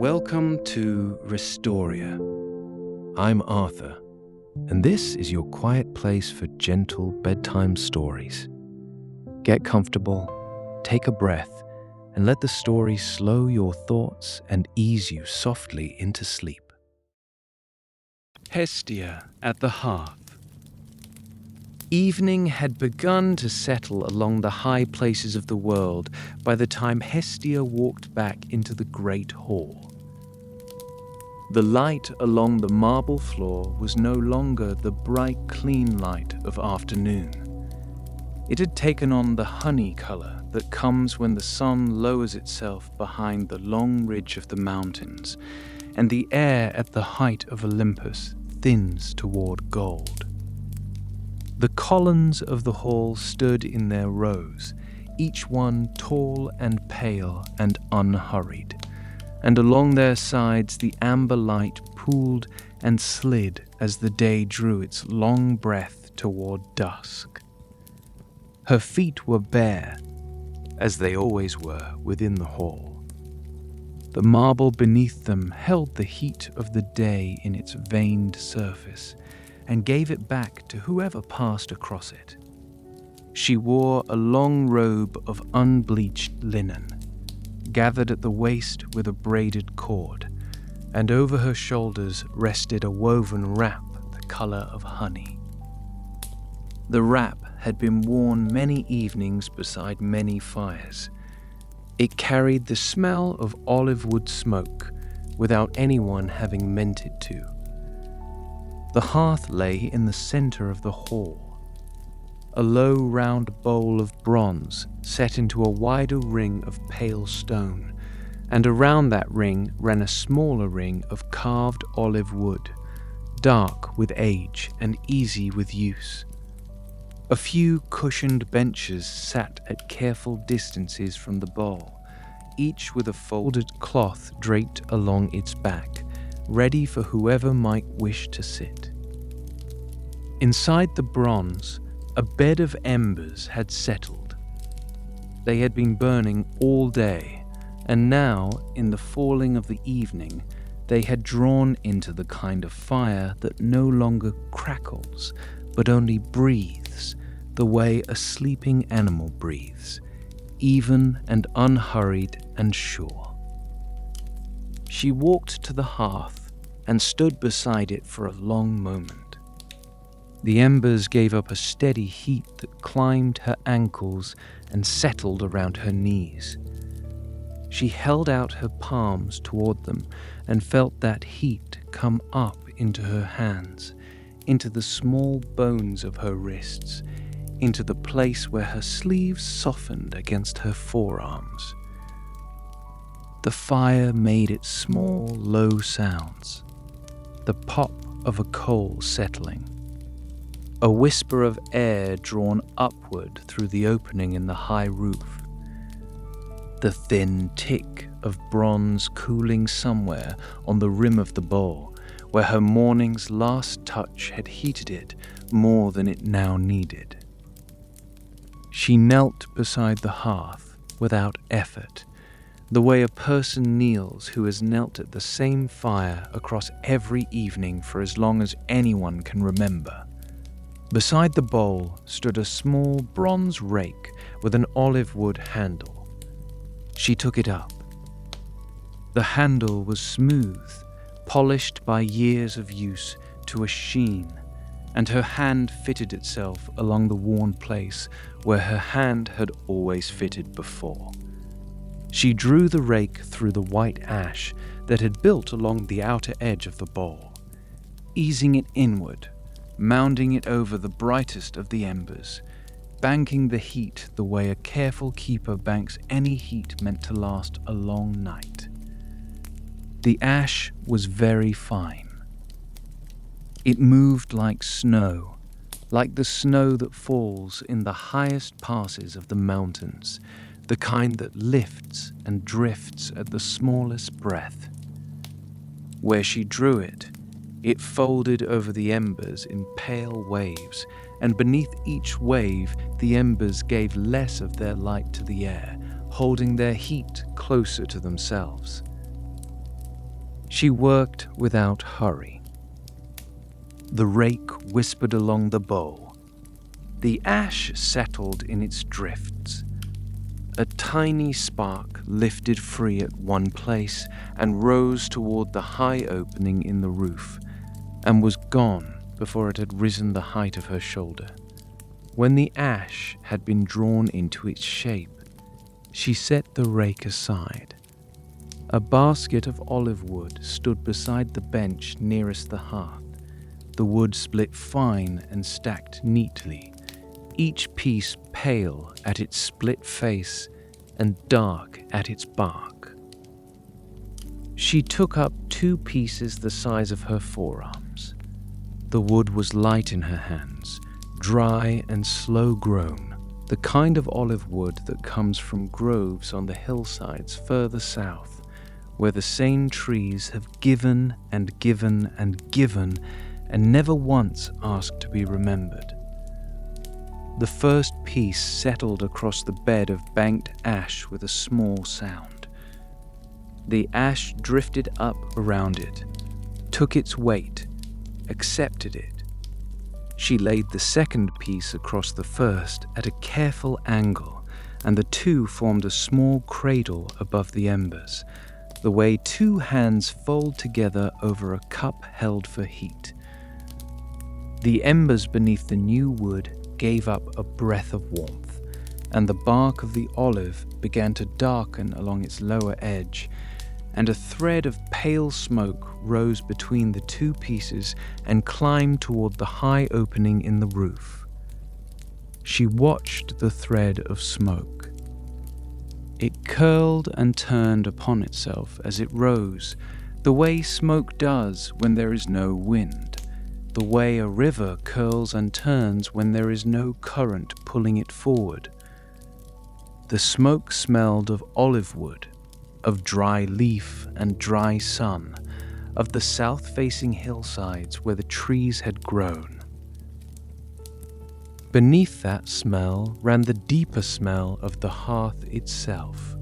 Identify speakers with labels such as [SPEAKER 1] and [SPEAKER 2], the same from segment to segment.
[SPEAKER 1] Welcome to Restoria. I'm Arthur, and this is your quiet place for gentle bedtime stories. Get comfortable, take a breath, and let the story slow your thoughts and ease you softly into sleep. Hestia at the Hearth. Evening had begun to settle along the high places of the world by the time Hestia walked back into the great hall. The light along the marble floor was no longer the bright, clean light of afternoon. It had taken on the honey color that comes when the sun lowers itself behind the long ridge of the mountains, and the air at the height of Olympus thins toward gold. The columns of the hall stood in their rows, each one tall and pale and unhurried, and along their sides the amber light pooled and slid as the day drew its long breath toward dusk. Her feet were bare, as they always were within the hall. The marble beneath them held the heat of the day in its veined surface, and gave it back to whoever passed across it. She wore a long robe of unbleached linen, gathered at the waist with a braided cord, and over her shoulders rested a woven wrap the color of honey. The wrap had been worn many evenings beside many fires. It carried the smell of olive wood smoke without anyone having meant it to. The hearth lay in the center of the hall, a low round bowl of bronze set into a wider ring of pale stone, and around that ring ran a smaller ring of carved olive wood, dark with age and easy with use. A few cushioned benches sat at careful distances from the bowl, each with a folded cloth draped along its back, ready for whoever might wish to sit. Inside the bronze, a bed of embers had settled. They had been burning all day, and now, in the falling of the evening, they had drawn into the kind of fire that no longer crackles, but only breathes the way a sleeping animal breathes, even and unhurried and sure. She walked to the hearth and stood beside it for a long moment. The embers gave up a steady heat that climbed her ankles and settled around her knees. She held out her palms toward them and felt that heat come up into her hands, into the small bones of her wrists, into the place where her sleeves softened against her forearms. The fire made its small, low sounds, the pop of a coal settling, a whisper of air drawn upward through the opening in the high roof, the thin tick of bronze cooling somewhere on the rim of the bowl, where her morning's last touch had heated it more than it now needed. She knelt beside the hearth without effort, the way a person kneels who has knelt at the same fire across every evening for as long as anyone can remember. Beside the bowl stood a small bronze rake with an olive wood handle. She took it up. The handle was smooth, polished by years of use to a sheen, and her hand fitted itself along the worn place where her hand had always fitted before. She drew the rake through the white ash that had built along the outer edge of the bowl, easing it inward, mounding it over the brightest of the embers, banking the heat the way a careful keeper banks any heat meant to last a long night. The ash was very fine. It moved like snow, like the snow that falls in the highest passes of the mountains, the kind that lifts and drifts at the smallest breath. Where she drew it, it folded over the embers in pale waves, and beneath each wave the embers gave less of their light to the air, holding their heat closer to themselves. She worked without hurry. The rake whispered along the bowl. The ash settled in its drifts. A tiny spark lifted free at one place and rose toward the high opening in the roof, and was gone before it had risen the height of her shoulder. When the ash had been drawn into its shape, she set the rake aside. A basket of olive wood stood beside the bench nearest the hearth, the wood split fine and stacked neatly, each piece pale at its split face and dark at its bark. She took up 2 pieces the size of her forearms. The wood was light in her hands, dry and slow-grown, the kind of olive wood that comes from groves on the hillsides further south, where the same trees have given and given and given and never once asked to be remembered. The first piece settled across the bed of banked ash with a small sound. The ash drifted up around it, took its weight, accepted it. She laid the second piece across the first at a careful angle, and the 2 formed a small cradle above the embers, the way 2 hands fold together over a cup held for heat. The embers beneath the new wood gave up a breath of warmth, and the bark of the olive began to darken along its lower edge, and a thread of pale smoke rose between the 2 pieces and climbed toward the high opening in the roof. She watched the thread of smoke. It curled and turned upon itself as it rose, the way smoke does when there is no wind, the way a river curls and turns when there is no current pulling it forward. The smoke smelled of olive wood, of dry leaf and dry sun, of the south-facing hillsides where the trees had grown. Beneath that smell ran the deeper smell of the hearth itself,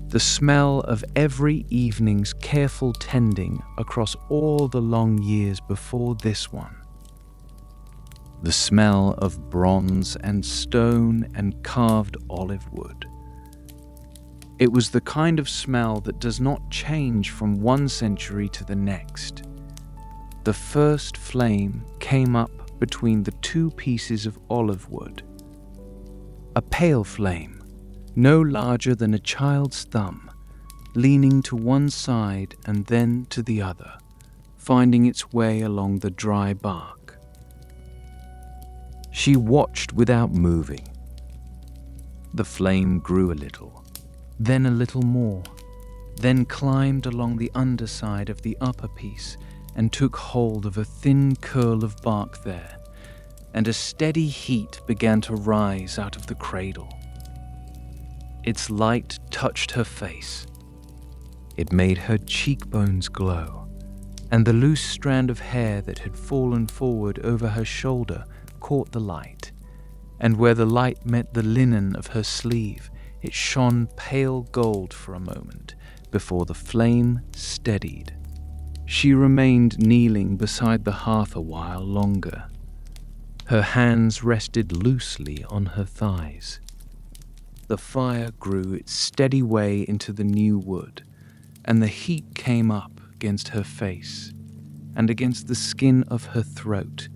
[SPEAKER 1] the smell of every evening's careful tending across all the long years before this one. The smell of bronze and stone and carved olive wood. It was the kind of smell that does not change from one century to the next. The first flame came up between the 2 pieces of olive wood. A pale flame, no larger than a child's thumb, leaning to one side and then to the other, finding its way along the dry bark. She watched without moving. The flame grew a little, then a little more, then climbed along the underside of the upper piece and took hold of a thin curl of bark there, and a steady heat began to rise out of the cradle. Its light touched her face. It made her cheekbones glow, and the loose strand of hair that had fallen forward over her shoulder caught the light, and where the light met the linen of her sleeve, it shone pale gold for a moment before the flame steadied. She remained kneeling beside the hearth a while longer. Her hands rested loosely on her thighs. The fire grew its steady way into the new wood, and the heat came up against her face, and against the skin of her throat,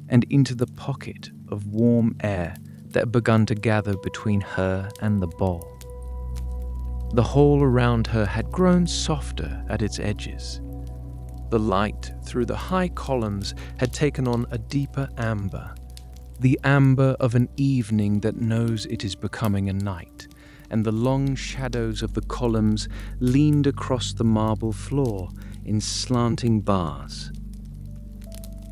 [SPEAKER 1] and into the pocket of warm air that had begun to gather between her and the bowl. The hall around her had grown softer at its edges. The light through the high columns had taken on a deeper amber, the amber of an evening that knows it is becoming a night, and the long shadows of the columns leaned across the marble floor in slanting bars.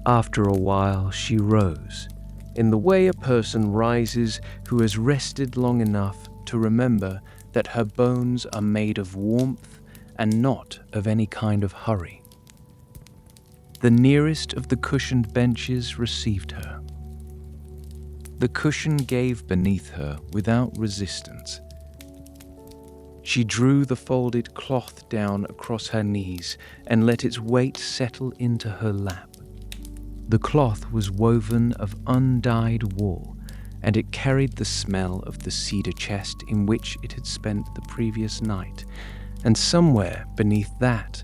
[SPEAKER 1] After a while she rose, in the way a person rises who has rested long enough to remember that her bones are made of warmth and not of any kind of hurry. The nearest of the cushioned benches received her. The cushion gave beneath her without resistance. She drew the folded cloth down across her knees and let its weight settle into her lap. The cloth was woven of undyed wool, and it carried the smell of the cedar chest in which it had spent the previous night, and somewhere beneath that,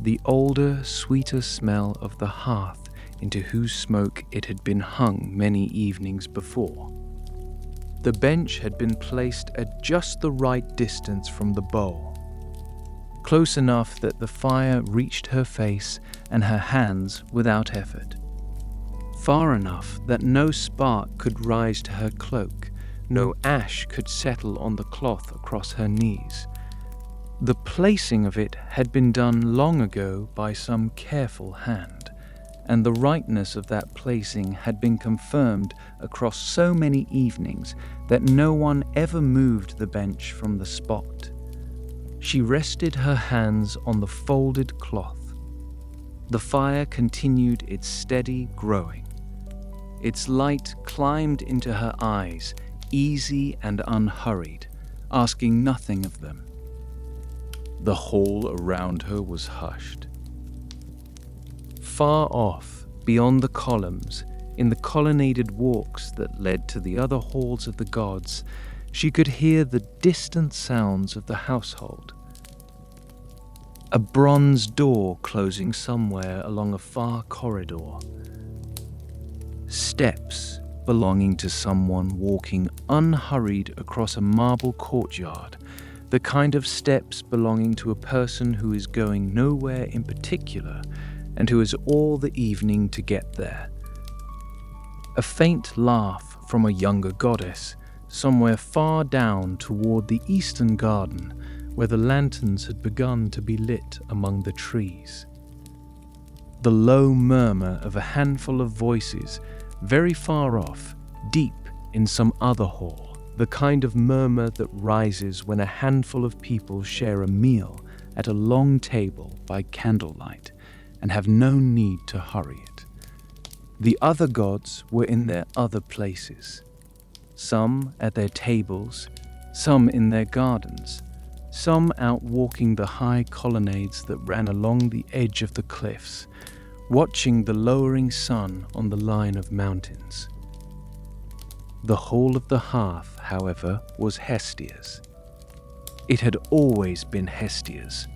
[SPEAKER 1] the older, sweeter smell of the hearth into whose smoke it had been hung many evenings before. The bench had been placed at just the right distance from the bowl, close enough that the fire reached her face and her hands without effort, far enough that no spark could rise to her cloak, no ash could settle on the cloth across her knees. The placing of it had been done long ago by some careful hand, and the rightness of that placing had been confirmed across so many evenings that no one ever moved the bench from the spot. She rested her hands on the folded cloth. The fire continued its steady growing. Its light climbed into her eyes, easy and unhurried, asking nothing of them. The hall around her was hushed. Far off, beyond the columns, in the colonnaded walks that led to the other halls of the gods, she could hear the distant sounds of the household. A bronze door closing somewhere along a far corridor. Steps belonging to someone walking unhurried across a marble courtyard, the kind of steps belonging to a person who is going nowhere in particular and who has all the evening to get there. A faint laugh from a younger goddess, somewhere far down toward the eastern garden, where the lanterns had begun to be lit among the trees. The low murmur of a handful of voices, very far off, deep in some other hall, the kind of murmur that rises when a handful of people share a meal at a long table by candlelight, and have no need to hurry it. The other gods were in their other places, some at their tables, some in their gardens, some out walking the high colonnades that ran along the edge of the cliffs, watching the lowering sun on the line of mountains. The hall of the hearth, however, was Hestia's. It had always been Hestia's.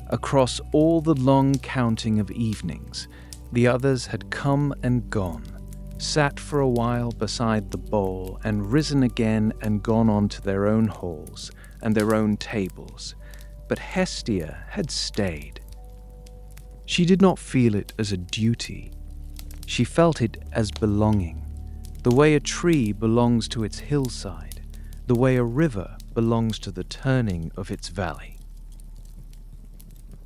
[SPEAKER 1] Across all the long counting of evenings, the others had come and gone, sat for a while beside the bowl and risen again and gone on to their own halls and their own tables, but Hestia had stayed. She did not feel it as a duty. She felt it as belonging, the way a tree belongs to its hillside, the way a river belongs to the turning of its valley.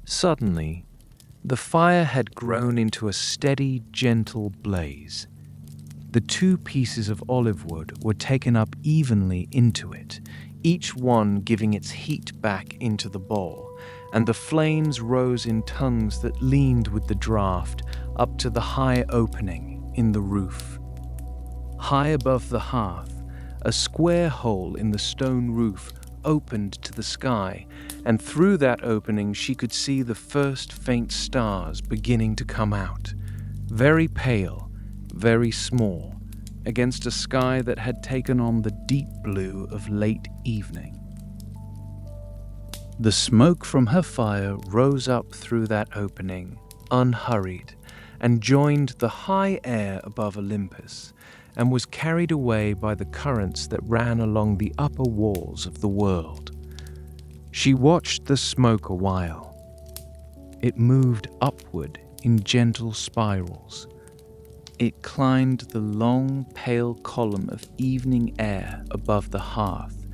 [SPEAKER 1] Suddenly, the fire had grown into a steady, gentle blaze. The 2 pieces of olive wood were taken up evenly into it, each one giving its heat back into the bowl, and the flames rose in tongues that leaned with the draught up to the high opening in the roof. High above the hearth, a square hole in the stone roof opened to the sky, and through that opening she could see the first faint stars beginning to come out, very pale, very small, against a sky that had taken on the deep blue of late evening. The smoke from her fire rose up through that opening, unhurried, and joined the high air above Olympus, and was carried away by the currents that ran along the upper walls of the world. She watched the smoke a while. It moved upward in gentle spirals. It climbed the long, pale column of evening air above the hearth,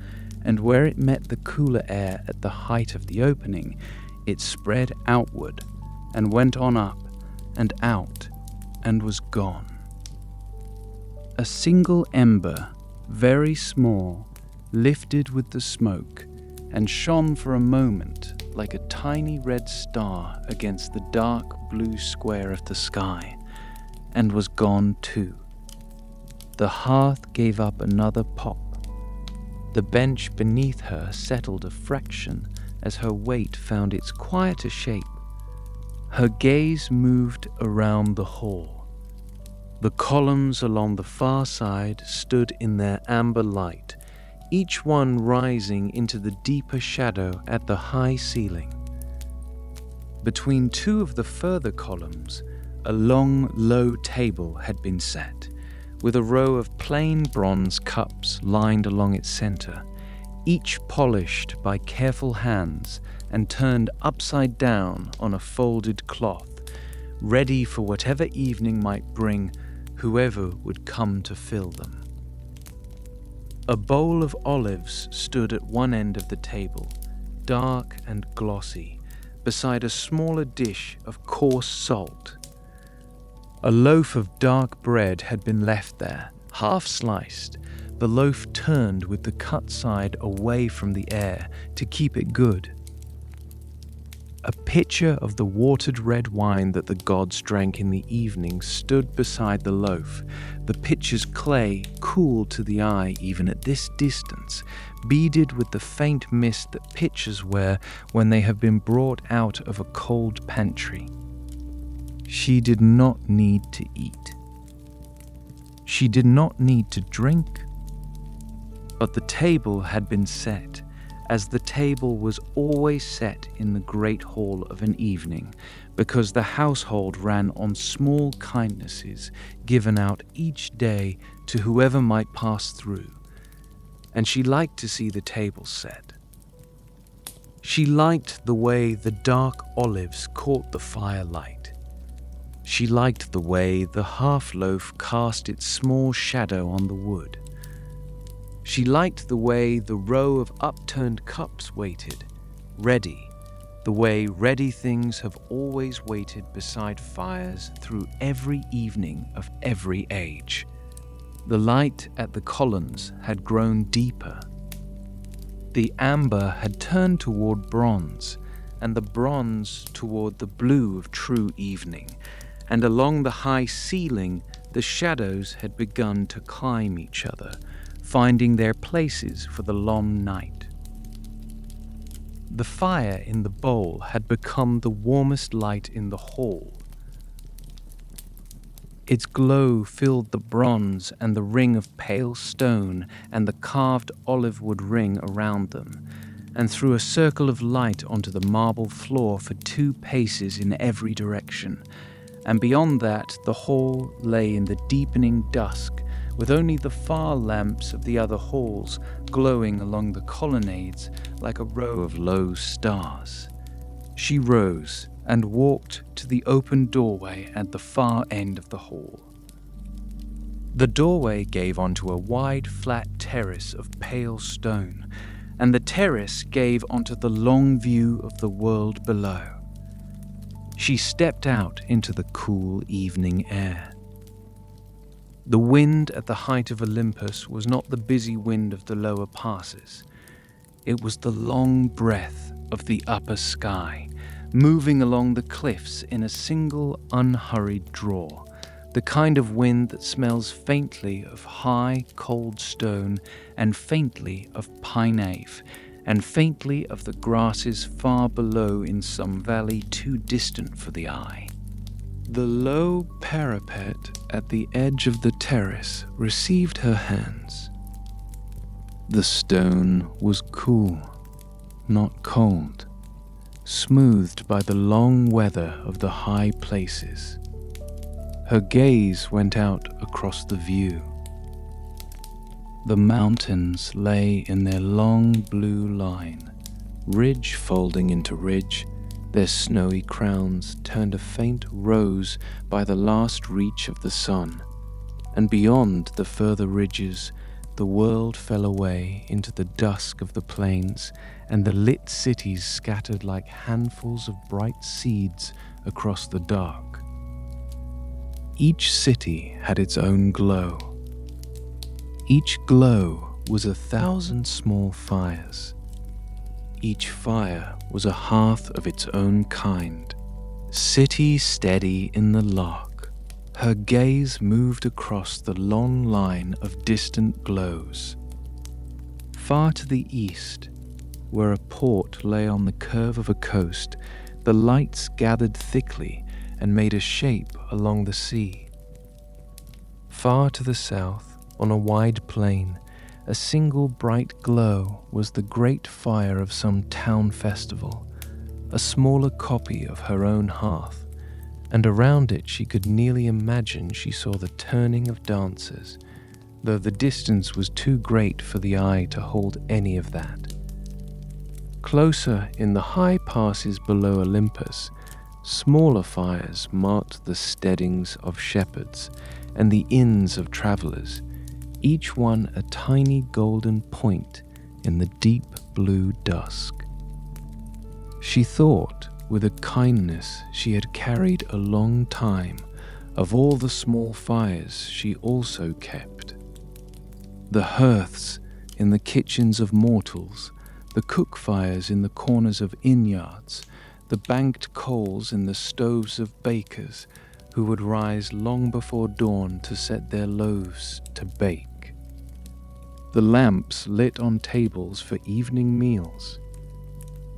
[SPEAKER 1] and where it met the cooler air at the height of the opening, it spread outward and went on up and out and was gone. A single ember, very small, lifted with the smoke and shone for a moment like a tiny red star against the dark blue square of the sky, and was gone too. The hearth gave up another pop. The bench beneath her settled a fraction as her weight found its quieter shape. Her gaze moved around the hall. The columns along the far side stood in their amber light, each one rising into the deeper shadow at the high ceiling. Between two of the further columns, a long, low table had been set, with a row of plain bronze cups lined along its center, each polished by careful hands and turned upside down on a folded cloth, ready for whatever evening might bring whoever would come to fill them. A bowl of olives stood at one end of the table, dark and glossy, beside a smaller dish of coarse salt. A loaf of dark bread had been left there, half sliced, the loaf turned with the cut side away from the air to keep it good. A pitcher of the watered red wine that the gods drank in the evening stood beside the loaf, the pitcher's clay cool to the eye even at this distance, beaded with the faint mist that pitchers wear when they have been brought out of a cold pantry. She did not need to eat. She did not need to drink. But the table had been set, as the table was always set in the great hall of an evening, because the household ran on small kindnesses given out each day to whoever might pass through, and she liked to see the table set. She liked the way the dark olives caught the firelight. She liked the way the half-loaf cast its small shadow on the wood. She liked the way the row of upturned cups waited, ready, the way ready things have always waited beside fires through every evening of every age. The light at the columns had grown deeper. The amber had turned toward bronze, and the bronze toward the blue of true evening, and along the high ceiling the shadows had begun to climb each other, finding their places for the long night. The fire in the bowl had become the warmest light in the hall. Its glow filled the bronze and the ring of pale stone and the carved olive wood ring around them, and threw a circle of light onto the marble floor for 2 paces in every direction, and beyond that the hall lay in the deepening dusk, with only the far lamps of the other halls glowing along the colonnades like a row of low stars. She rose and walked to the open doorway at the far end of the hall. The doorway gave onto a wide, flat terrace of pale stone, and the terrace gave onto the long view of the world below. She stepped out into the cool evening air. The wind at the height of Olympus was not the busy wind of the lower passes. It was the long breath of the upper sky, moving along the cliffs in a single unhurried draw, the kind of wind that smells faintly of high, cold stone, and faintly of pine-ave, and faintly of the grasses far below in some valley too distant for the eye. The low parapet at the edge of the terrace received her hands. The stone was cool, not cold, smoothed by the long weather of the high places. Her gaze went out across the view. The mountains lay in their long blue line, ridge folding into ridge, their snowy crowns turned a faint rose by the last reach of the sun, and beyond the further ridges, the world fell away into the dusk of the plains, and the lit cities scattered like handfuls of bright seeds across the dark. Each city had its own glow. Each glow was 1,000 small fires. Each fire was a hearth of its own kind. City steady in the lark, her gaze moved across the long line of distant glows. Far to the east, where a port lay on the curve of a coast, the lights gathered thickly and made a shape along the sea. Far to the south, on a wide plain, a single bright glow was the great fire of some town festival, a smaller copy of her own hearth, and around it she could nearly imagine she saw the turning of dancers, though the distance was too great for the eye to hold any of that. Closer, in the high passes below Olympus, smaller fires marked the steadings of shepherds and the inns of travellers, each one a tiny golden point in the deep blue dusk. She thought, with a kindness she had carried a long time, of all the small fires she also kept. The hearths in the kitchens of mortals, the cook fires in the corners of inn-yards, the banked coals in the stoves of bakers who would rise long before dawn to set their loaves to bake. The lamps lit on tables for evening meals.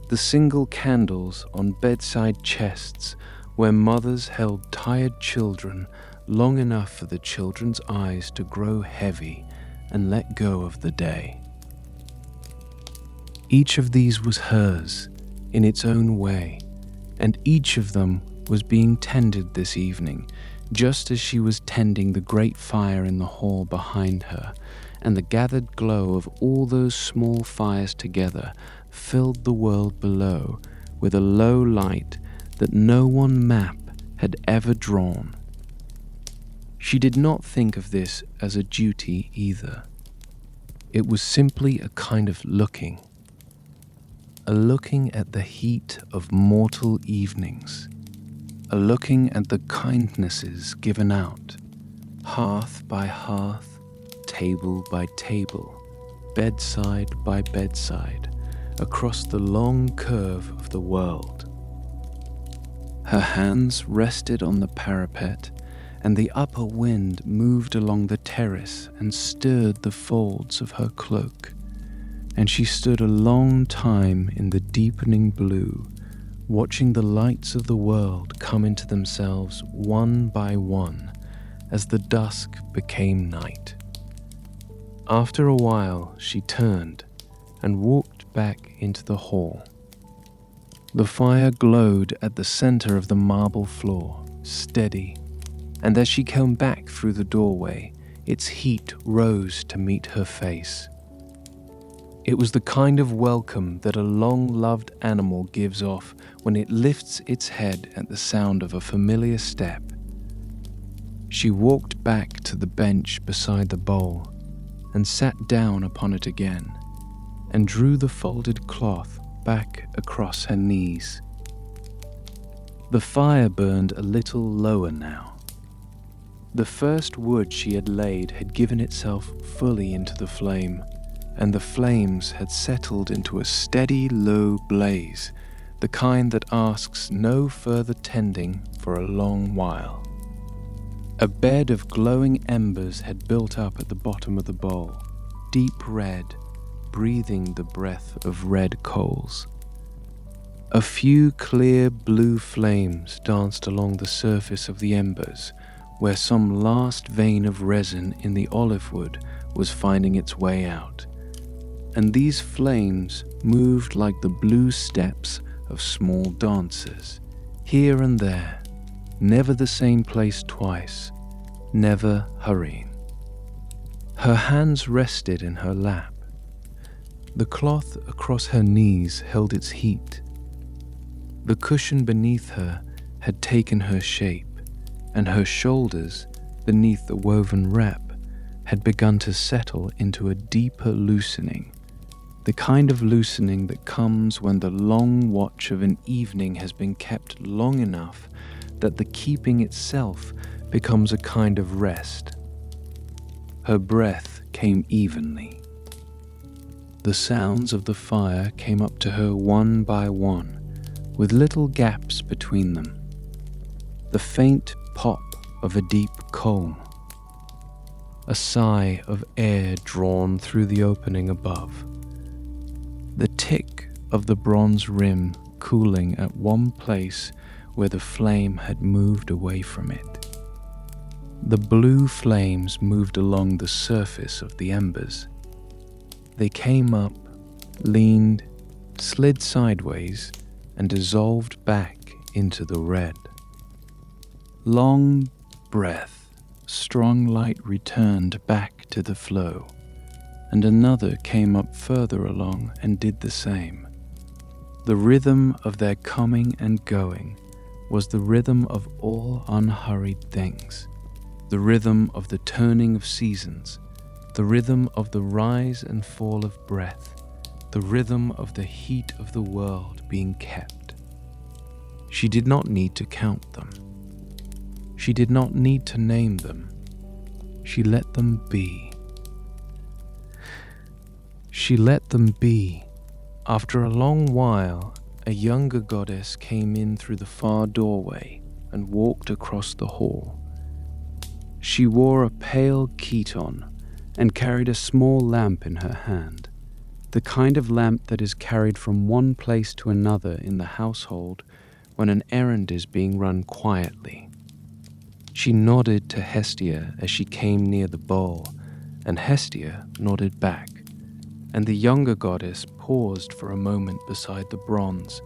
[SPEAKER 1] The single candles on bedside chests where mothers held tired children long enough for the children's eyes to grow heavy and let go of the day. Each of these was hers in its own way, and each of them was being tended this evening, just as she was tending the great fire in the hall behind her, and the gathered glow of all those small fires together filled the world below with a low light that no one map had ever drawn. She did not think of this as a duty either. It was simply a kind of looking. A looking at the heat of mortal evenings, a looking at the kindnesses given out, hearth by hearth, table by table, bedside by bedside, across the long curve of the world. Her hands rested on the parapet, and the upper wind moved along the terrace and stirred the folds of her cloak, and she stood a long time in the deepening blue, watching the lights of the world come into themselves one by one as the dusk became night. After a while she turned and walked back into the hall. The fire glowed at the center of the marble floor, steady, and as she came back through the doorway, its heat rose to meet her face. It was the kind of welcome that a long-loved animal gives off when it lifts its head at the sound of a familiar step. She walked back to the bench beside the bowl and sat down upon it again and drew the folded cloth back across her knees. The fire burned a little lower now. The first wood she had laid had given itself fully into the flame, and the flames had settled into a steady, low blaze, the kind that asks no further tending for a long while. A bed of glowing embers had built up at the bottom of the bowl, deep red, breathing the breath of red coals. A few clear blue flames danced along the surface of the embers, where some last vein of resin in the olive wood was finding its way out, and these flames moved like the blue steps of small dancers, here and there, never the same place twice, never hurrying. Her hands rested in her lap. The cloth across her knees held its heat. The cushion beneath her had taken her shape, and her shoulders, beneath the woven wrap, had begun to settle into a deeper loosening, the kind of loosening that comes when the long watch of an evening has been kept long enough that the keeping itself becomes a kind of rest. Her breath came evenly. The sounds of the fire came up to her one by one, with little gaps between them. The faint pop of a deep coal. A sigh of air drawn through the opening above. the tick of the bronze rim cooling at one place where the flame had moved away from it. The blue flames moved along the surface of the embers. They came up, leaned, slid sideways, and dissolved back into the red. Long breath, strong light returned back to the flow, and another came up further along and did the same. The rhythm of their coming and going was the rhythm of all unhurried things, the rhythm of the turning of seasons, the rhythm of the rise and fall of breath, the rhythm of the heat of the world being kept. She did not need to count them. She did not need to name them. She let them be. She let them be. After a long while, a younger goddess came in through the far doorway and walked across the hall. She wore a pale chiton and carried a small lamp in her hand, the kind of lamp that is carried from one place to another in the household when an errand is being run quietly. She nodded to Hestia as she came near the bowl, and Hestia nodded back, and the younger goddess paused for a moment beside the bronze,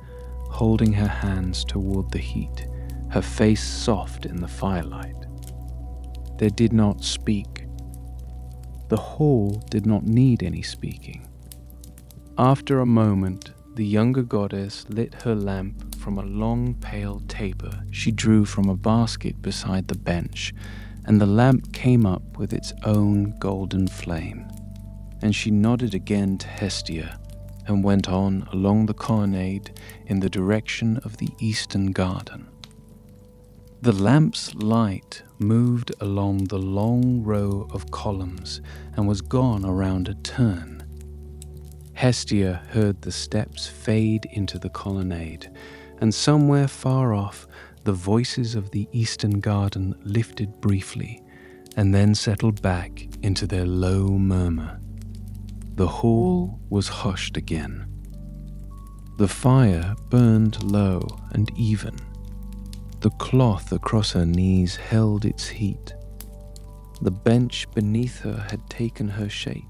[SPEAKER 1] holding her hands toward the heat, her face soft in the firelight. They did not speak. The hall did not need any speaking. After a moment, the younger goddess lit her lamp from a long pale taper she drew from a basket beside the bench, and the lamp came up with its own golden flame. And she nodded again to Hestia and went on along the colonnade in the direction of the eastern garden. The lamp's light moved along the long row of columns and was gone around a turn. Hestia heard the steps fade into the colonnade, and somewhere far off the voices of the eastern garden lifted briefly and then settled back into their low murmur. The hall was hushed again. The fire burned low and even. The cloth across her knees held its heat. The bench beneath her had taken her shape,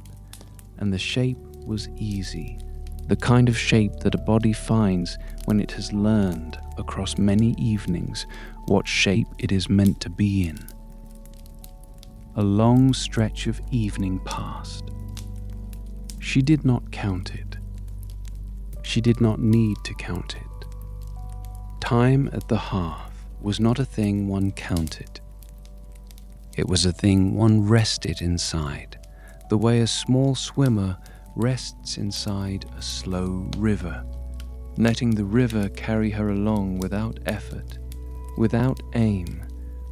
[SPEAKER 1] and the shape was easy, the kind of shape that a body finds when it has learned across many evenings what shape it is meant to be in. A long stretch of evening passed. She did not count it. She did not need to count it. Time at the hearth was not a thing one counted. It was a thing one rested inside, the way a small swimmer rests inside a slow river, letting the river carry her along without effort, without aim,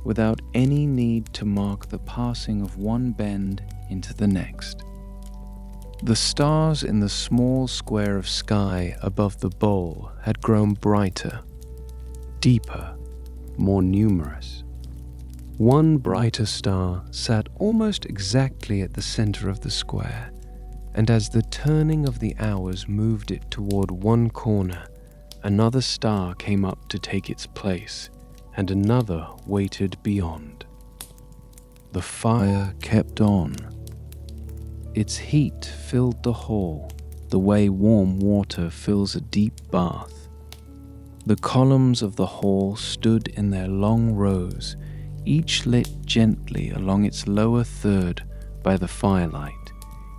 [SPEAKER 1] without any need to mark the passing of one bend into the next. The stars in the small square of sky above the bowl had grown brighter, deeper, more numerous. One brighter star sat almost exactly at the center of the square, and as the turning of the hours moved it toward one corner, another star came up to take its place, and another waited beyond. The fire kept on. Its heat filled the hall, the way warm water fills a deep bath. The columns of the hall stood in their long rows, each lit gently along its lower third by the firelight,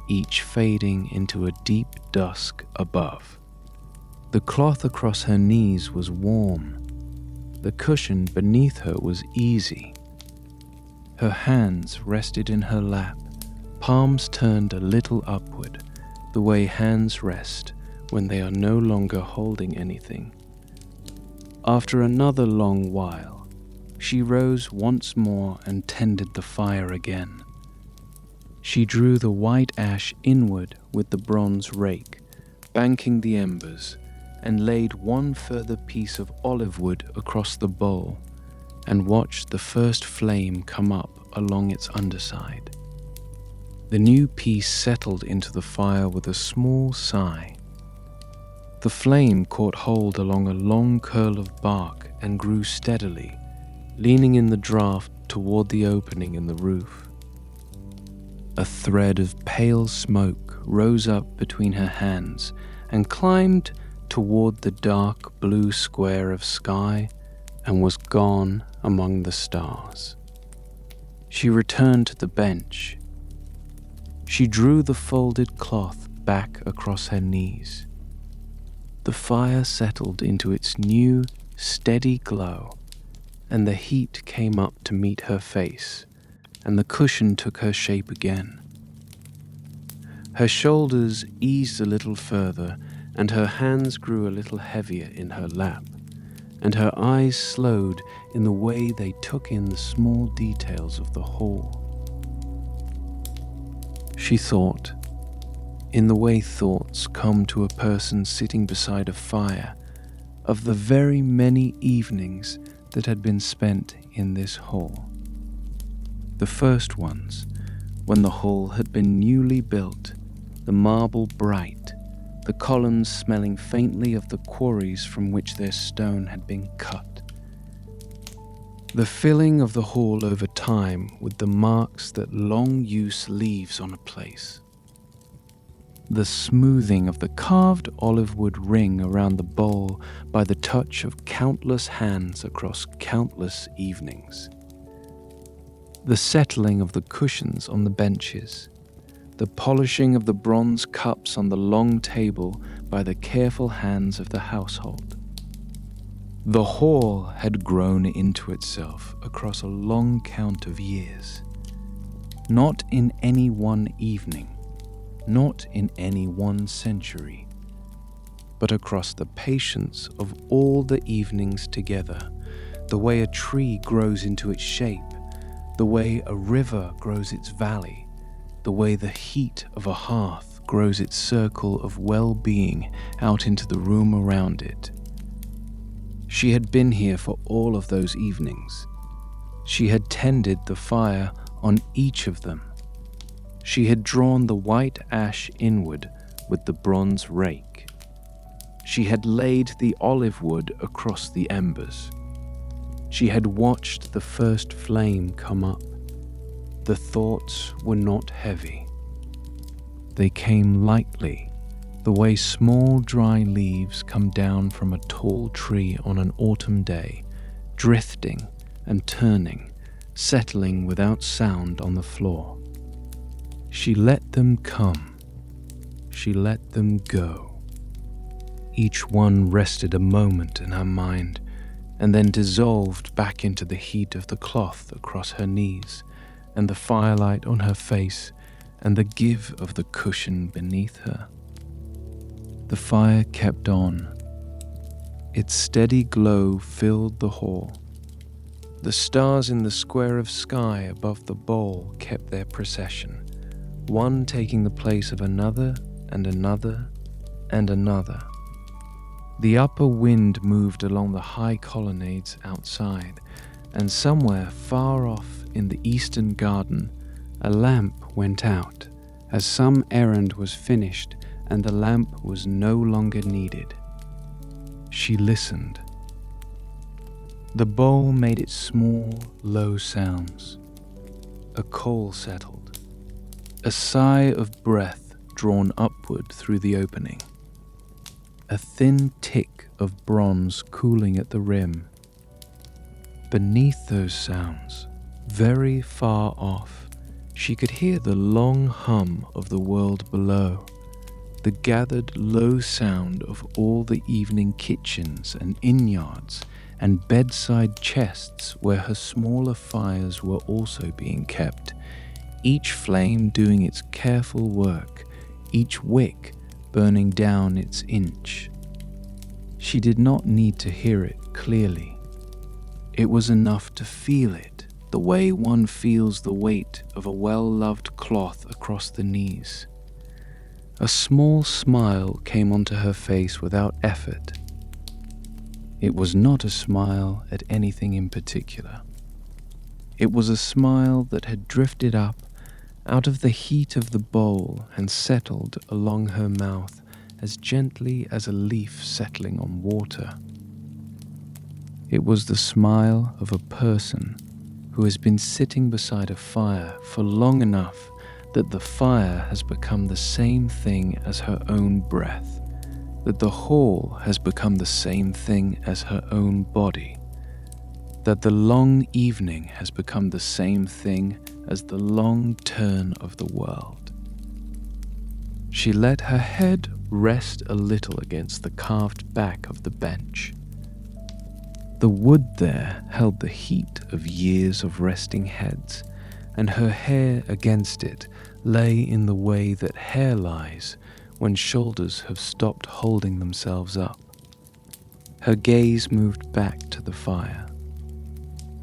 [SPEAKER 1] each fading into a deep dusk above. The cloth across her knees was warm. The cushion beneath her was easy. Her hands rested in her lap, palms turned a little upward, the way hands rest when they are no longer holding anything. After another long while, she rose once more and tended the fire again. She drew the white ash inward with the bronze rake, banking the embers, and laid one further piece of olive wood across the bowl, and watched the first flame come up along its underside. The new piece settled into the fire with a small sigh, The flame caught hold along a long curl of bark and grew steadily, leaning in the draught toward the opening in the roof. A thread of pale smoke rose up between her hands and climbed toward the dark blue square of sky and was gone among the stars. She returned to the bench. She drew the folded cloth back across her knees. The fire settled into its new, steady glow, and the heat came up to meet her face, and the cushion took her shape again. Her shoulders eased a little further, and her hands grew a little heavier in her lap, and her eyes slowed in the way they took in the small details of the hall. She thought, in the way thoughts come to a person sitting beside a fire, of the very many evenings that had been spent in this hall. The first ones, when the hall had been newly built, the marble bright, the columns smelling faintly of the quarries from which their stone had been cut. The filling of the hall over time with the marks that long use leaves on a place. The smoothing of the carved olive wood ring around the bowl by the touch of countless hands across countless evenings. The settling of the cushions on the benches. The polishing of the bronze cups on the long table by the careful hands of the household. The hall had grown into itself across a long count of years, not in any one evening, not in any one century, but across the patience of all the evenings together, the way a tree grows into its shape, the way a river grows its valley, the way the heat of a hearth grows its circle of well-being out into the room around it. She had been here for all of those evenings. She had tended the fire on each of them. She had drawn the white ash inward with the bronze rake. She had laid the olive wood across the embers. She had watched the first flame come up. The thoughts were not heavy. They came lightly, the way small dry leaves come down from a tall tree on an autumn day, drifting and turning, settling without sound on the floor. She let them come. She let them go. Each one rested a moment in her mind, and then dissolved back into the heat of the cloth across her knees, and the firelight on her face, and the give of the cushion beneath her. The fire kept on. Its steady glow filled the hall. The stars in the square of sky above the bowl kept their procession, one taking the place of another and another and another. The upper wind moved along the high colonnades outside, and somewhere far off in the eastern garden, a lamp went out, as some errand was finished and the lamp was no longer needed. She listened. The bowl made its small, low sounds. A coal settled. A sigh of breath drawn upward through the opening. A thin tick of bronze cooling at the rim. Beneath those sounds, very far off, she could hear the long hum of the world below, the gathered low sound of all the evening kitchens and inn-yards and bedside chests where her smaller fires were also being kept, each flame doing its careful work, each wick burning down its inch. She did not need to hear it clearly. It was enough to feel it, the way one feels the weight of a well-loved cloth across the knees. A small smile came onto her face without effort. It was not a smile at anything in particular. It was a smile that had drifted up out of the heat of the bowl and settled along her mouth as gently as a leaf settling on water. It was the smile of a person who has been sitting beside a fire for long enough that the fire has become the same thing as her own breath, that the hall has become the same thing as her own body, that the long evening has become the same thing as the long turn of the world. She let her head rest a little against the carved back of the bench. The wood there held the heat of years of resting heads, and her hair against it lay in the way that hair lies when shoulders have stopped holding themselves up. Her gaze moved back to the fire.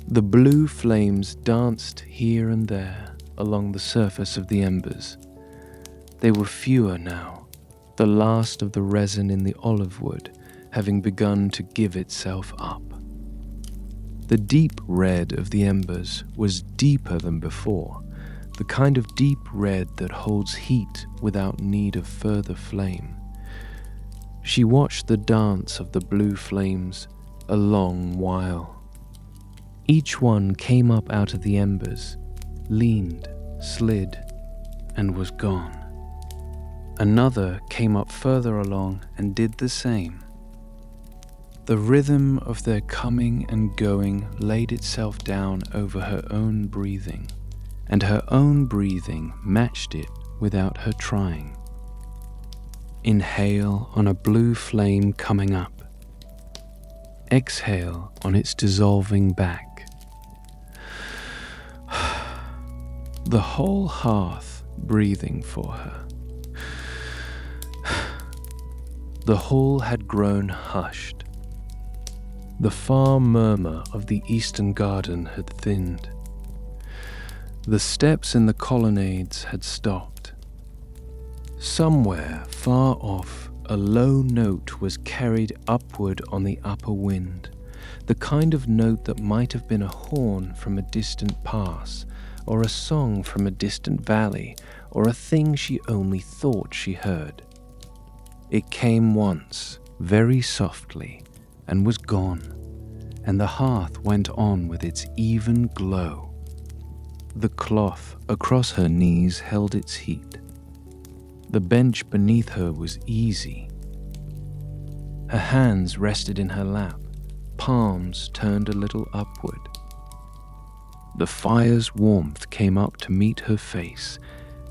[SPEAKER 1] The blue flames danced here and there along the surface of the embers. They were fewer now, the last of the resin in the olive wood having begun to give itself up. The deep red of the embers was deeper than before, the kind of deep red that holds heat without need of further flame. She watched the dance of the blue flames a long while. Each one came up out of the embers, leaned, slid, and was gone. Another came up further along and did the same. The rhythm of their coming and going laid itself down over her own breathing, and her own breathing matched it without her trying. Inhale on a blue flame coming up. Exhale on its dissolving back. The whole hearth breathing for her. The hall had grown hushed. The far murmur of the eastern garden had thinned. The steps in the colonnades had stopped. Somewhere far off, a low note was carried upward on the upper wind, the kind of note that might have been a horn from a distant pass, or a song from a distant valley, or a thing she only thought she heard. It came once, very softly, and was gone, and the hearth went on with its even glow. The cloth across her knees held its heat. The bench beneath her was easy. Her hands rested in her lap, palms turned a little upward. The fire's warmth came up to meet her face,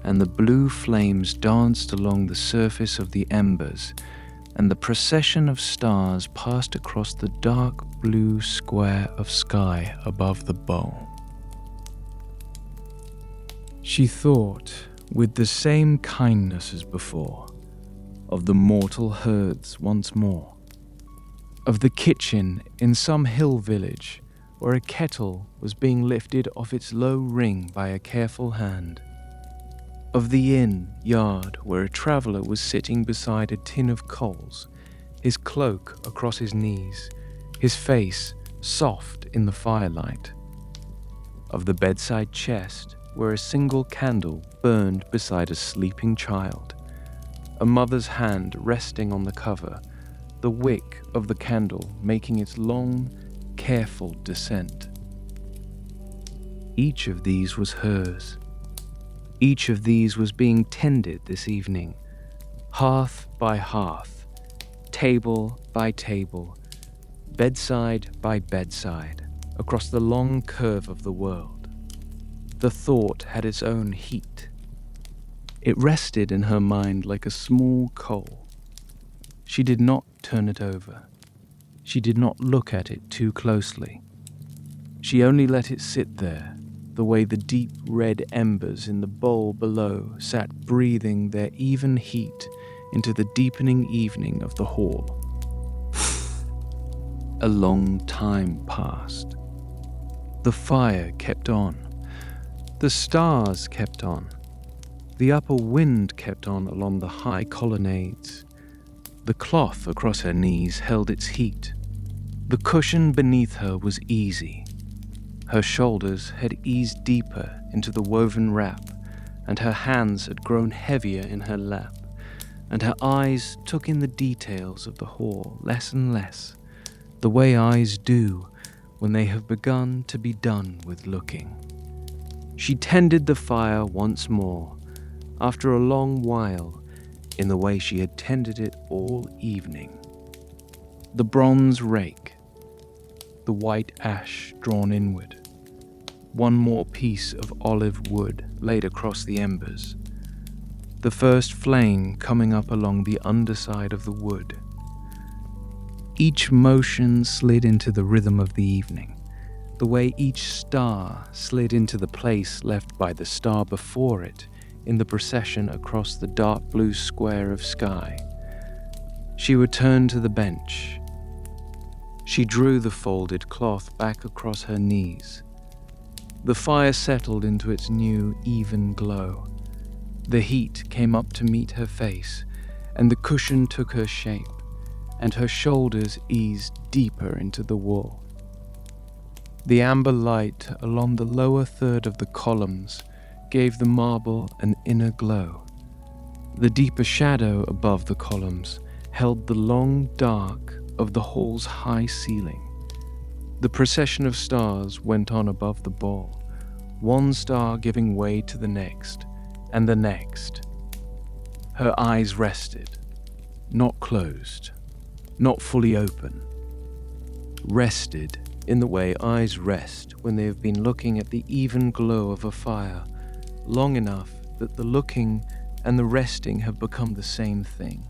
[SPEAKER 1] and the blue flames danced along the surface of the embers, and the procession of stars passed across the dark blue square of sky above the bowl. She thought, with the same kindness as before, of the mortal herds once more, of the kitchen in some hill village where a kettle was being lifted off its low ring by a careful hand, of the inn yard where a traveller was sitting beside a tin of coals, his cloak across his knees, his face soft in the firelight, of the bedside chest where a single candle burned beside a sleeping child, a mother's hand resting on the cover, the wick of the candle making its long, careful descent. Each of these was hers. Each of these was being tended this evening, hearth by hearth, table by table, bedside by bedside, across the long curve of the world. The thought had its own heat. It rested in her mind like a small coal. She did not turn it over. She did not look at it too closely. She only let it sit there, the way the deep red embers in the bowl below sat breathing their even heat into the deepening evening of the hall. A long time passed. The fire kept on. The stars kept on. The upper wind kept on along the high colonnades. The cloth across her knees held its heat. The cushion beneath her was easy. Her shoulders had eased deeper into the woven wrap, and her hands had grown heavier in her lap, and her eyes took in the details of the hall less and less, the way eyes do when they have begun to be done with looking. She tended the fire once more, after a long while, in the way she had tended it all evening. The bronze rake, the white ash drawn inward, one more piece of olive wood laid across the embers, the first flame coming up along the underside of the wood. Each motion slid into the rhythm of the evening, the way each star slid into the place left by the star before it in the procession across the dark blue square of sky. She returned to the bench. She drew the folded cloth back across her knees. The fire settled into its new, even glow. The heat came up to meet her face, and the cushion took her shape, and her shoulders eased deeper into the wool. The amber light along the lower third of the columns gave the marble an inner glow. The deeper shadow above the columns held the long dark of the hall's high ceiling. The procession of stars went on above the ball, one star giving way to the next, and the next. Her eyes rested, not closed, not fully open. Rested in the way eyes rest when they have been looking at the even glow of a fire long enough that the looking and the resting have become the same thing.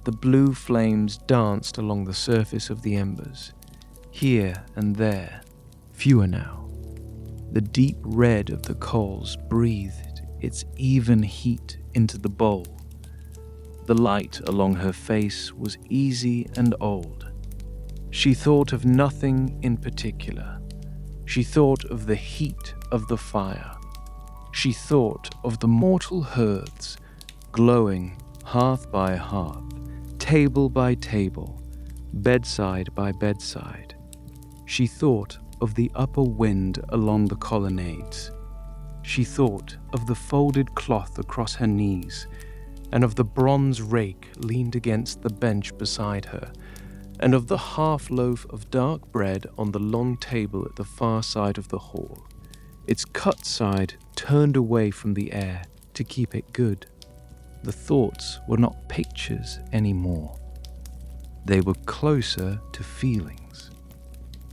[SPEAKER 1] The blue flames danced along the surface of the embers, here and there, fewer now. The deep red of the coals breathed its even heat into the bowl. The light along her face was easy and old. She thought of nothing in particular. She thought of the heat of the fire. She thought of the mortal hearths, glowing hearth by hearth, table by table, bedside by bedside. She thought of the upper wind along the colonnades. She thought of the folded cloth across her knees, and of the bronze rake leaned against the bench beside her, and of the half-loaf of dark bread on the long table at the far side of the hall, its cut side turned away from the air to keep it good. The thoughts were not pictures anymore. They were closer to feelings.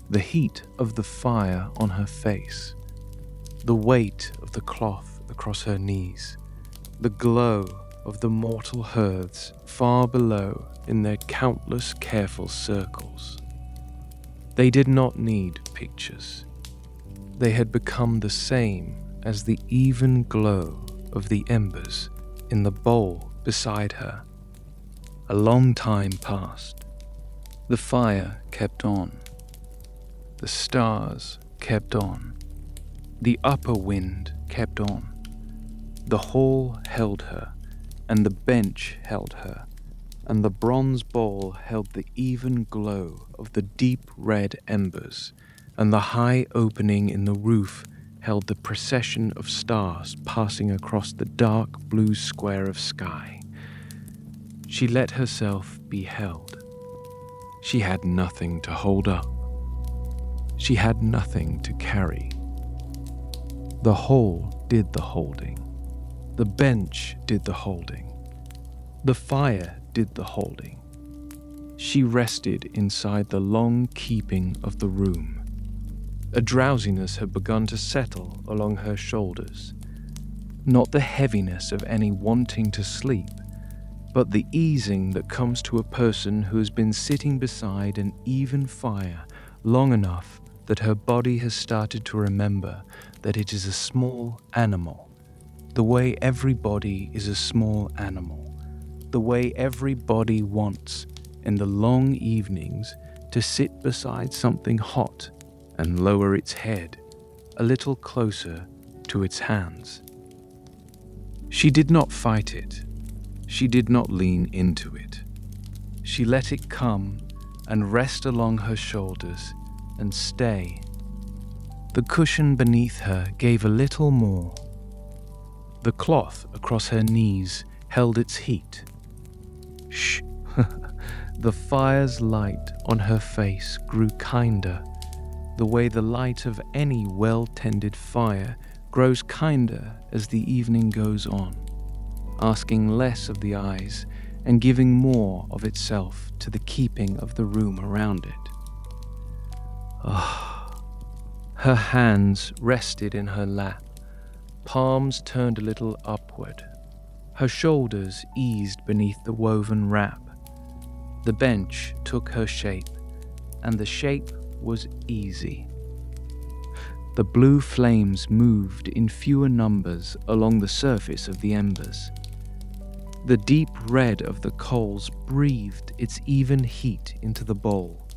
[SPEAKER 1] The heat of the fire on her face, the weight of the cloth across her knees, the glow of the mortal hearths far below in their countless careful circles. They did not need pictures. They had become the same as the even glow of the embers in the bowl beside her. A long time passed. The fire kept on. The stars kept on. The upper wind kept on. The hall held her, and the bench held her, and the bronze bowl held the even glow of the deep red embers, and the high opening in the roof held the procession of stars passing across the dark blue square of sky. She let herself be held. She had nothing to hold up. She had nothing to carry. The hall did the holding. The bench did the holding. The fire did the holding. She rested inside the long keeping of the room. A drowsiness had begun to settle along her shoulders. Not the heaviness of any wanting to sleep, but the easing that comes to a person who has been sitting beside an even fire long enough that her body has started to remember that it is a small animal, the way every body is a small animal, the way every body wants, in the long evenings, to sit beside something hot and lower its head a little closer to its hands. She did not fight it. She did not lean into it. She let it come and rest along her shoulders and stay. The cushion beneath her gave a little more. The cloth across her knees held its heat. Shh! The fire's light on her face grew kinder, the way the light of any well-tended fire grows kinder as the evening goes on, asking less of the eyes and giving more of itself to the keeping of the room around it. Her hands rested in her lap, palms turned a little upward. Her shoulders eased beneath the woven wrap. The bench took her shape, and the shape was easy. The blue flames moved in fewer numbers along the surface of the embers. The deep red of the coals breathed its even heat into the bowl.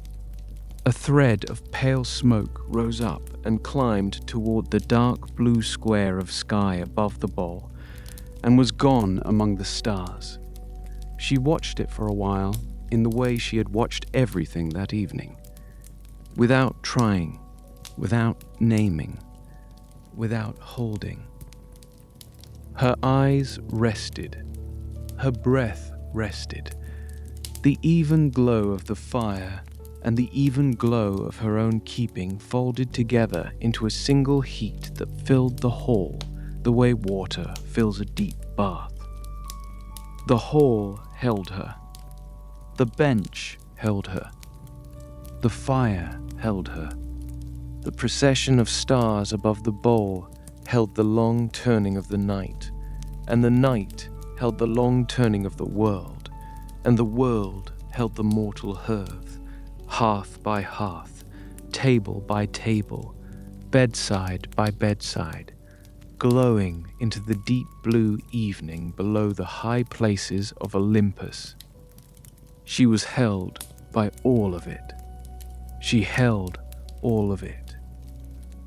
[SPEAKER 1] A thread of pale smoke rose up and climbed toward the dark blue square of sky above the bowl, and was gone among the stars. She watched it for a while in the way she had watched everything that evening, without trying, without naming, without holding. Her eyes rested, her breath rested. The even glow of the fire and the even glow of her own keeping folded together into a single heat that filled the hall the way water fills a deep bath. The hall held her. The bench held her. The fire held her. The procession of stars above the bowl held the long turning of the night, and the night held the long turning of the world, and the world held the mortal hearth, hearth by hearth, table by table, bedside by bedside, glowing into the deep blue evening below the high places of Olympus. She was held by all of it. She held all of it.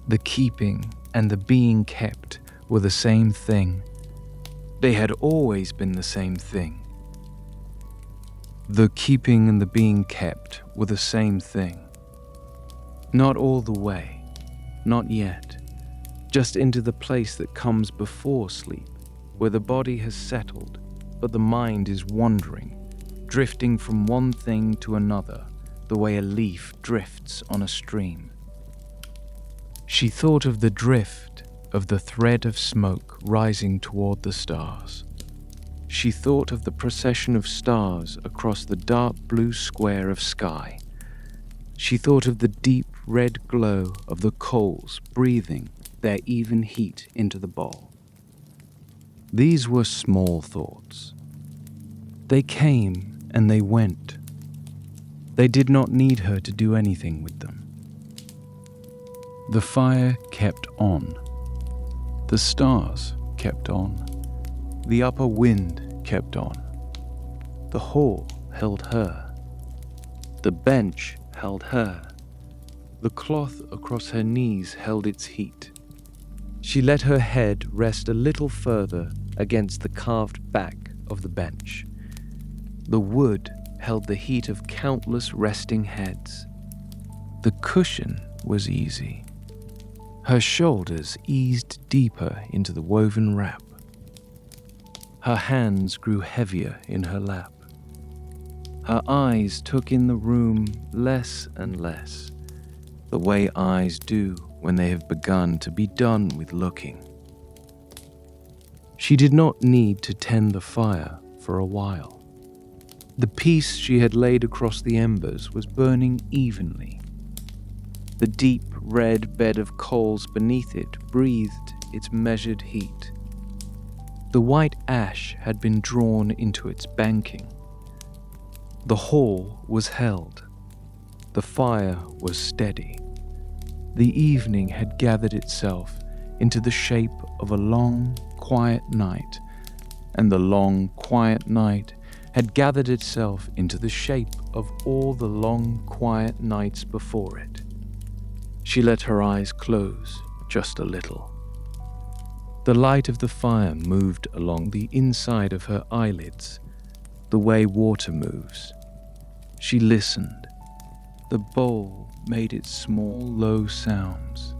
[SPEAKER 1] The keeping and the being kept were the same thing. They had always been the same thing. The keeping and the being kept were the same thing. Not all the way, not yet. Just into the place that comes before sleep, where the body has settled, but the mind is wandering, drifting from one thing to another, the way a leaf drifts on a stream. She thought of the drift of the thread of smoke rising toward the stars. She thought of the procession of stars across the dark blue square of sky. She thought of the deep red glow of the coals breathing their even heat into the bowl. These were small thoughts. They came and they went. They did not need her to do anything with them. The fire kept on. The stars kept on. The upper wind kept on. The hall held her. The bench held her. The cloth across her knees held its heat. She let her head rest a little further against the carved back of the bench. The wood held the heat of countless resting heads. The cushion was easy. Her shoulders eased deeper into the woven wrap. Her hands grew heavier in her lap. Her eyes took in the room less and less, the way eyes do when they have begun to be done with looking. She did not need to tend the fire for a while. The piece she had laid across the embers was burning evenly. The deep red bed of coals beneath it breathed its measured heat. The white ash had been drawn into its banking. The hall was held. The fire was steady. The evening had gathered itself into the shape of a long, quiet night, and the long, quiet night had gathered itself into the shape of all the long, quiet nights before it. She let her eyes close just a little. The light of the fire moved along the inside of her eyelids, the way water moves. She listened. The bowl made its small, low sounds.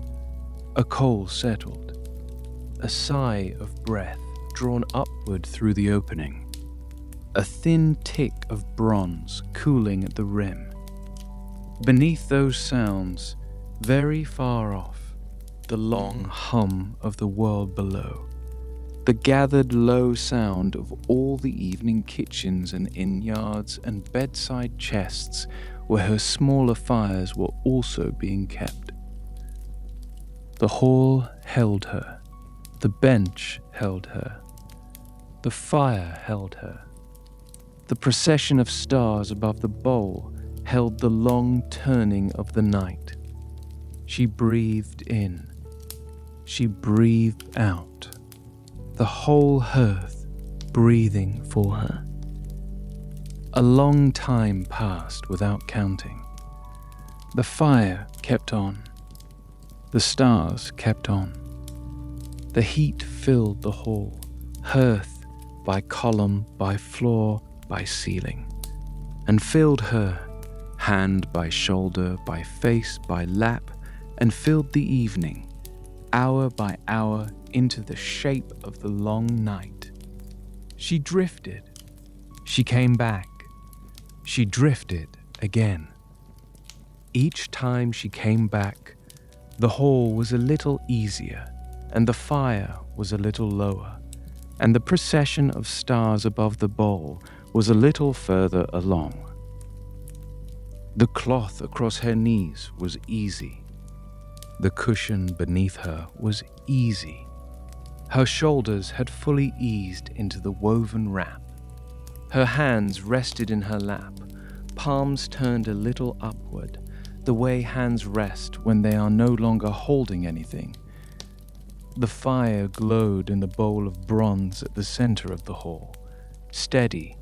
[SPEAKER 1] A coal settled. A sigh of breath drawn upward through the opening, a thin tick of bronze cooling at the rim. Beneath those sounds, very far off, the long hum of the world below, the gathered low sound of all the evening kitchens and inn-yards and bedside chests where her smaller fires were also being kept. The hall held her, the bench held her, the fire held her. The procession of stars above the bowl held the long turning of the night. She breathed in. She breathed out. The whole hearth breathing for her. A long time passed without counting. The fire kept on. The stars kept on. The heat filled the hall, hearth by column, by floor, by ceiling, and filled her, hand by shoulder, by face, by lap, and filled the evening, hour by hour, into the shape of the long night. She drifted. She came back. She drifted again. Each time she came back, the hall was a little easier, and the fire was a little lower, and the procession of stars above the bowl was a little further along. The cloth across her knees was easy. The cushion beneath her was easy. Her shoulders had fully eased into the woven wrap. Her hands rested in her lap, palms turned a little upward, the way hands rest when they are no longer holding anything. The fire glowed in the bowl of bronze at the center of the hall, steady,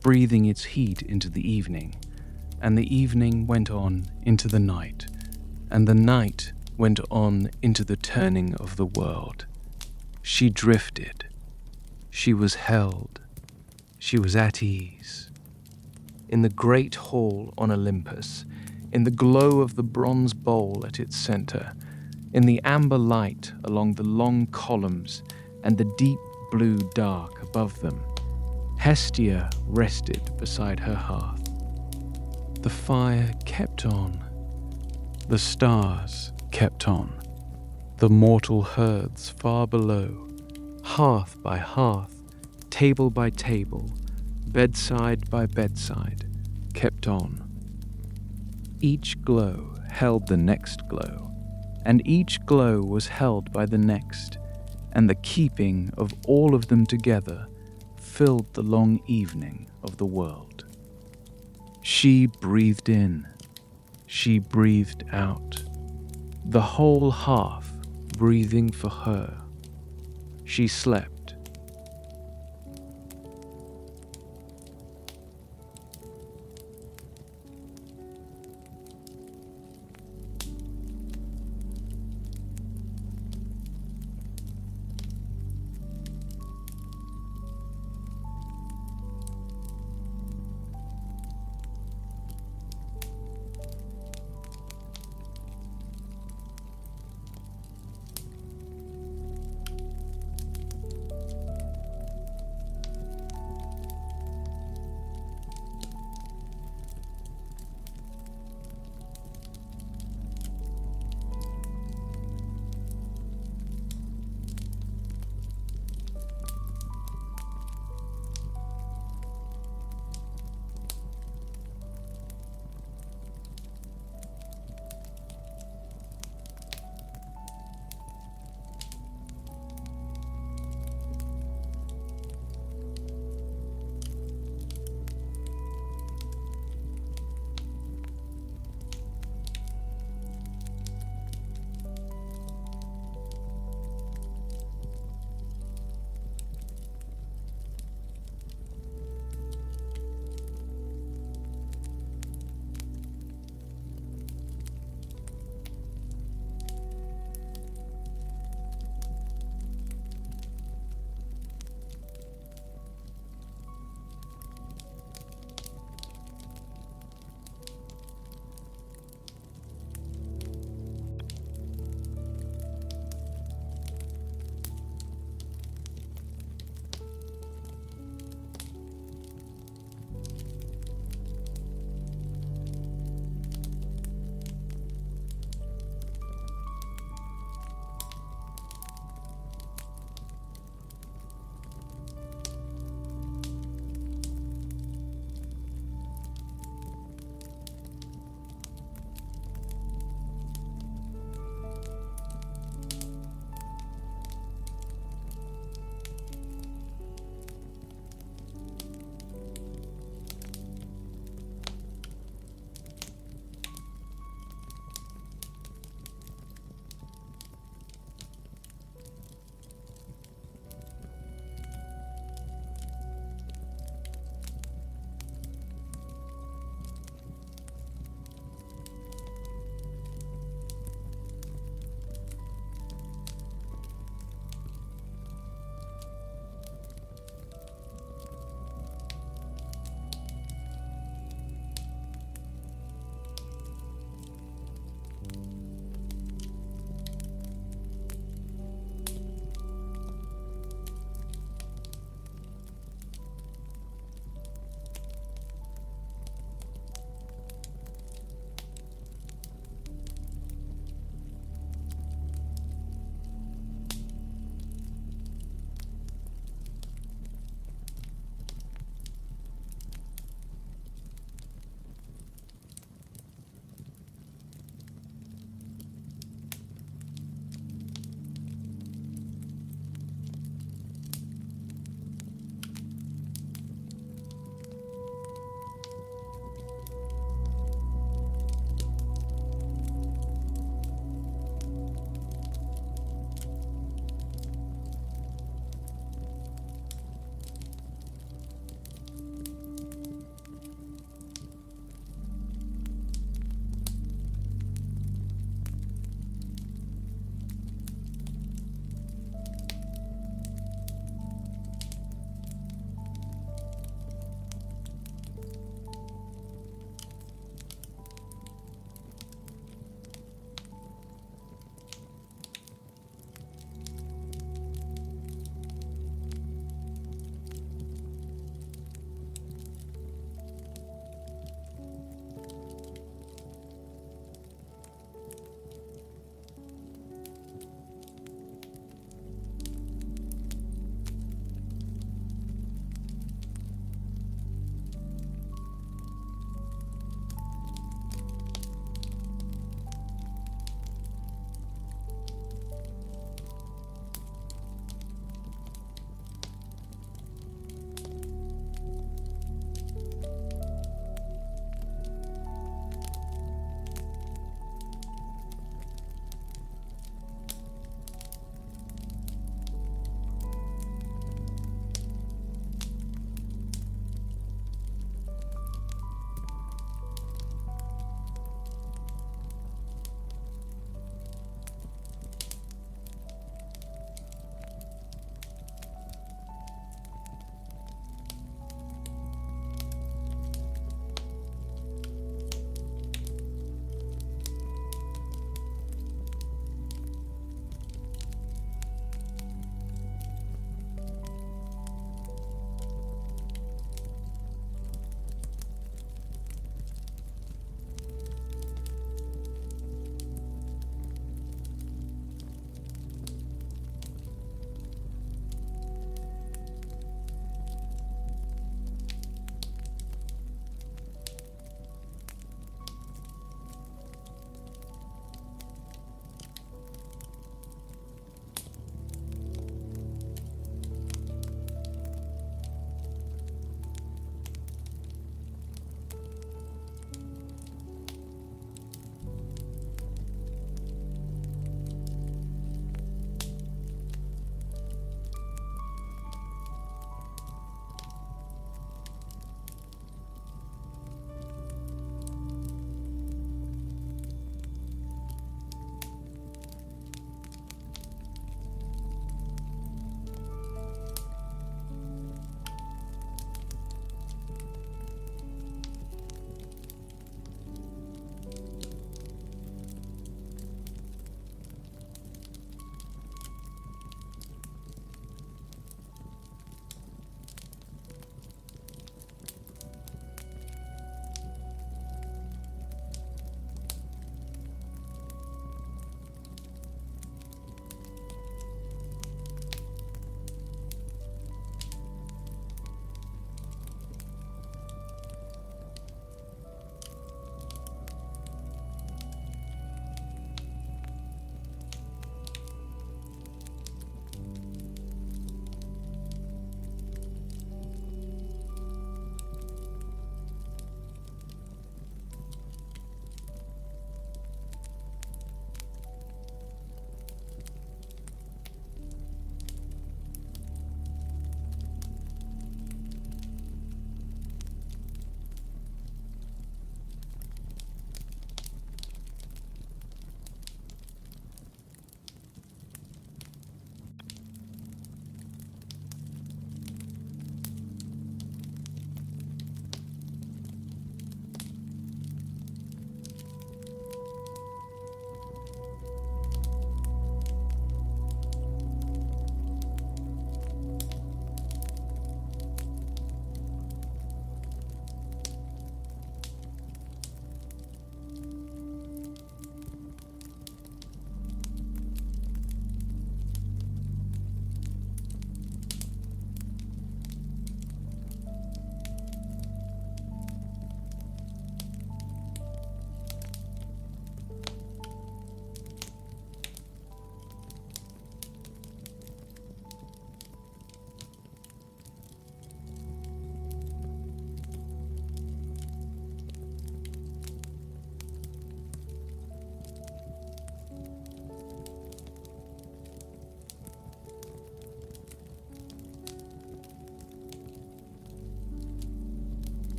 [SPEAKER 1] breathing its heat into the evening, and the evening went on into the night, and the night went on into the turning of the world. She drifted. She was held. She was at ease. In the great hall on Olympus, in the glow of the bronze bowl at its center, in the amber light along the long columns and the deep blue dark above them, Hestia rested beside her hearth. The fire kept on. The stars kept on. The mortal herds far below, hearth by hearth, table by table, bedside by bedside, kept on. Each glow held the next glow, and each glow was held by the next, and the keeping of all of them together filled the long evening of the world. She breathed in. She breathed out. The whole hearth breathing for her. She slept.